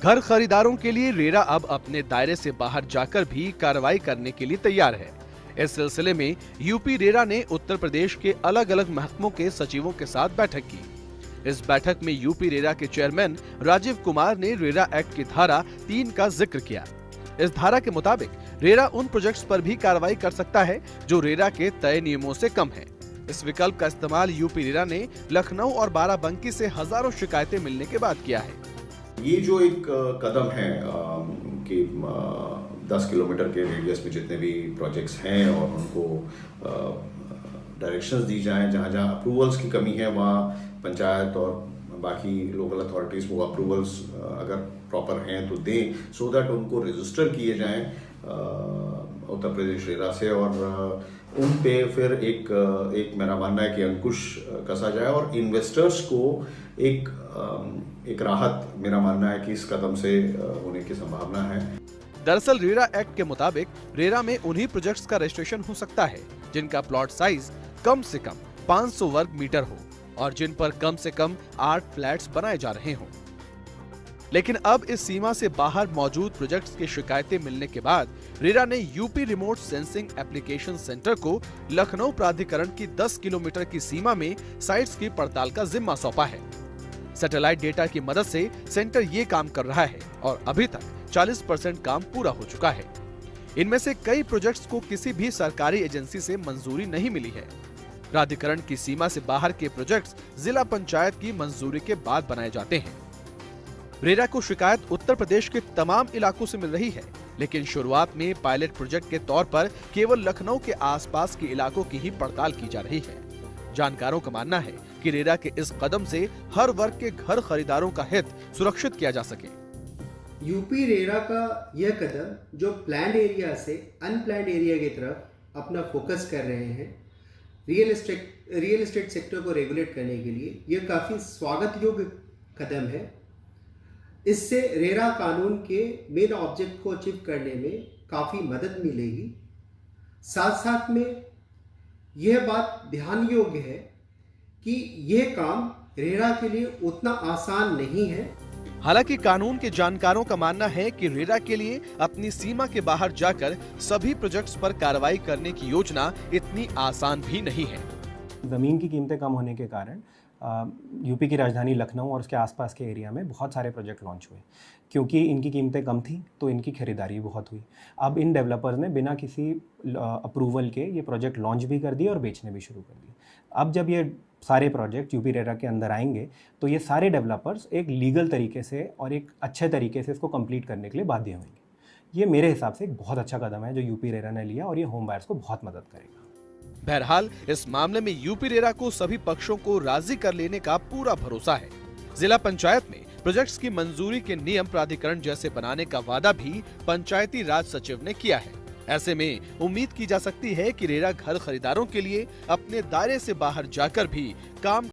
घर खरीदारों के लिए रेरा अब अपने दायरे से बाहर जाकर भी कार्रवाई करने के लिए तैयार है। इस सिलसिले में यूपी रेरा ने उत्तर प्रदेश के अलग अलग महकमों के सचिवों के साथ बैठक की। इस बैठक में यूपी रेरा के चेयरमैन राजीव कुमार ने रेरा एक्ट की धारा 3 का जिक्र किया। इस धारा के मुताबिक रेरा उन प्रोजेक्ट्स पर भी कार्रवाई कर सकता है जो रेरा के तय नियमों से कम है। इस विकल्प का इस्तेमाल यूपी रेरा ने लखनऊ और बाराबंकी से हजारों शिकायतें मिलने के बाद किया है। ये जो एक कदम है कि 10 किलोमीटर के रेडियस में जितने भी प्रोजेक्ट्स हैं और उनको डायरेक्शंस दी जाएं, जहाँ जहाँ अप्रूवल्स की कमी है वहाँ पंचायत और बाकी लोकल अथॉरिटीज़ वो अप्रूवल्स अगर प्रॉपर हैं तो दें, सो दैट उनको रजिस्टर किए जाएं उत्तर प्रदेश रेरा से और उन पे फिर एक मेरा मानना है कि अंकुश कसा जाए और इन्वेस्टर्स को एक राहत मेरा मानना है कि इस कदम से होने की संभावना है। दरअसल रेरा एक्ट के मुताबिक रेरा में उन्हीं प्रोजेक्ट्स का रजिस्ट्रेशन हो सकता है जिनका प्लॉट साइज कम से कम 500 वर्ग मीटर हो और जिन पर कम से कम 8 फ्लैट्स बनाए जा रहे हों। लेकिन अब इस सीमा से बाहर मौजूद प्रोजेक्ट्स की शिकायतें मिलने के बाद रेरा ने UP remote sensing application centre को लखनऊ प्राधिकरण की 10 किलोमीटर की सीमा में साइट्स की पड़ताल का जिम्मा सौंपा है। सैटेलाइट डेटा की मदद से सेंटर ये काम कर रहा है और अभी तक 40% काम पूरा हो चुका है। इनमें से कई प्रोजेक्ट्स को किसी भी सरकारी एजेंसी से मंजूरी नहीं मिली है। प्राधिकरण की सीमा से बाहर के प्रोजेक्ट्स जिला पंचायत की मंजूरी के बाद बनाए जाते हैं। रेरा को शिकायत उत्तर प्रदेश के तमाम इलाकों से मिल रही है, लेकिन शुरुआत में पायलट प्रोजेक्ट के तौर पर केवल लखनऊ के आसपास के इलाकों की ही पड़ताल की जा रही है। जानकारों का मानना है कि रेरा के इस कदम से हर वर्ग के घर खरीदारों का हित सुरक्षित किया जा सके। यूपी रेरा का यह कदम जो प्लान्ड एरिया से अनप्लान्ड एरिया की तरफ अपना फोकस कर रहे हैं, रियल एस्टेट सेक्टर को रेगुलेट करने के लिए यह काफ़ी स्वागत योग्य कदम है। इससे रेरा कानून के मेन ऑब्जेक्ट को अचीव करने में काफ़ी मदद मिलेगी। साथ साथ में यह बात ध्यान योग्य है कि यह काम रेरा के लिए उतना आसान नहीं है। हालांकि कानून के जानकारों का मानना है कि रेरा के लिए अपनी सीमा के बाहर जाकर सभी प्रोजेक्ट्स पर कार्रवाई करने की योजना इतनी आसान भी नहीं है। जमीन की कीमतें कम होने के कारण यूपी की राजधानी लखनऊ और उसके आसपास के एरिया में बहुत सारे प्रोजेक्ट लॉन्च हुए। क्योंकि इनकी कीमतें कम थी तो इनकी खरीदारी बहुत हुई। अब इन डेवलपर्स ने बिना किसी अप्रूवल के ये प्रोजेक्ट लॉन्च भी कर दिए और बेचने भी शुरू कर दिए। अब जब ये सारे प्रोजेक्ट यूपी रेरा के अंदर आएंगे तो ये सारे डेवलपर्स एक लीगल तरीके से और एक अच्छे तरीके से इसको कंप्लीट करने के लिए बाध्य होंगे। ये मेरे हिसाब से एक बहुत अच्छा कदम है जो यूपी रेरा ने लिया और ये होम बायर्स को बहुत मदद करेगा। बहरहाल इस मामले में यूपी रेरा को सभी पक्षों को राजी कर लेने का पूरा भरोसा है। जिला पंचायत में प्रोजेक्ट्स की मंजूरी के नियम प्राधिकरण जैसे बनाने का वादा भी पंचायती राज सचिव ने किया है। ऐसे में उम्मीद की जा सकती है कि रेरा घर खरीदारों के लिए अपने दायरे से बाहर जाकर भी काम